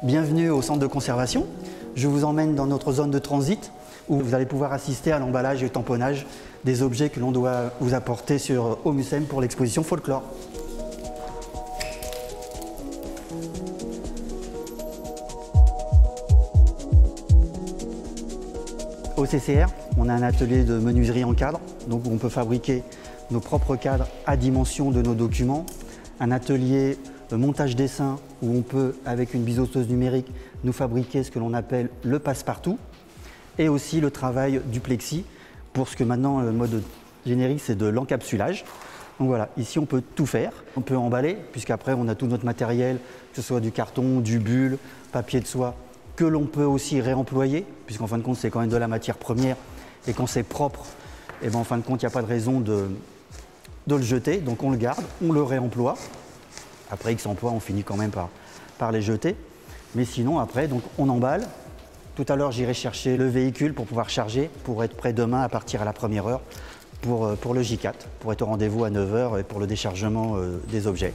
Bienvenue au centre de conservation. Je vous emmène dans notre zone de transit où vous allez pouvoir assister à l'emballage et au tamponnage des objets que l'on doit vous apporter au MUSEM pour l'exposition Folklore. Au CCR, on a un atelier de menuiserie en cadre, donc où on peut fabriquer nos propres cadres à dimension de nos documents. Un atelier de montage dessin où on peut, avec une biseauteuse numérique, nous fabriquer ce que l'on appelle le passe-partout. Et aussi le travail du plexi pour ce que maintenant le mode générique c'est de l'encapsulage. Donc voilà, ici on peut tout faire. On peut emballer puisqu'après on a tout notre matériel, que ce soit du carton, du bulle, papier de soie, que l'on peut aussi réemployer puisqu'en fin de compte c'est quand même de la matière première et quand c'est propre, et ben en fin de compte il n'y a pas de raison de le jeter. Donc on le garde, on le réemploie. Après X emploi on finit quand même par les jeter. Mais sinon après donc on emballe. Tout à l'heure, j'irai chercher le véhicule pour pouvoir charger, pour être prêt demain à partir à la première heure pour le J4, pour être au rendez-vous à 9 h et pour le déchargement des objets.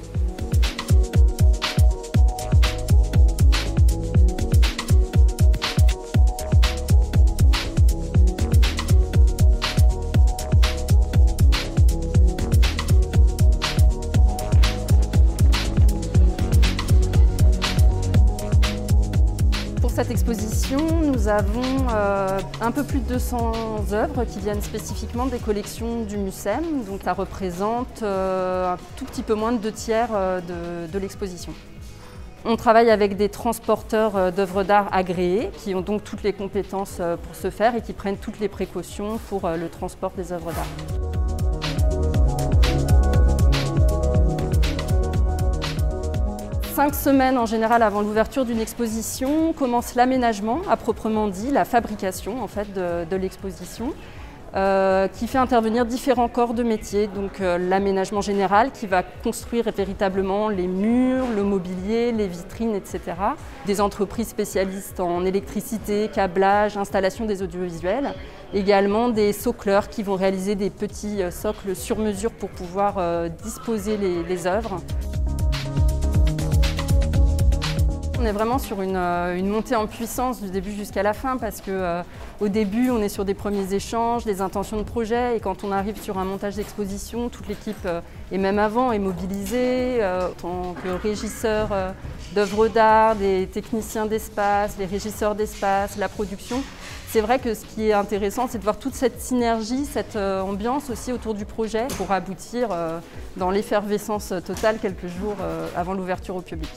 Pour cette exposition, nous avons un peu plus de 200 œuvres qui viennent spécifiquement des collections du MUSEM. Donc ça représente un tout petit peu moins de 2/3 de l'exposition. On travaille avec des transporteurs d'œuvres d'art agréés qui ont donc toutes les compétences pour ce faire et qui prennent toutes les précautions pour le transport des œuvres d'art. 5 semaines en général avant l'ouverture d'une exposition commence l'aménagement à proprement dit, la fabrication en fait de l'exposition qui fait intervenir différents corps de métier. Donc l'aménagement général qui va construire véritablement les murs, le mobilier, les vitrines, etc. Des entreprises spécialistes en électricité, câblage, installation des audiovisuels. Également des socleurs qui vont réaliser des petits socles sur mesure pour pouvoir disposer les œuvres. On est vraiment sur une montée en puissance du début jusqu'à la fin parce qu'au début, on est sur des premiers échanges, des intentions de projet et quand on arrive sur un montage d'exposition, toute l'équipe, et même avant, est mobilisée en tant que régisseur d'œuvres d'art, des techniciens d'espace, les régisseurs d'espace, la production. C'est vrai que ce qui est intéressant, c'est de voir toute cette synergie, cette ambiance aussi autour du projet pour aboutir dans l'effervescence totale quelques jours avant l'ouverture au public.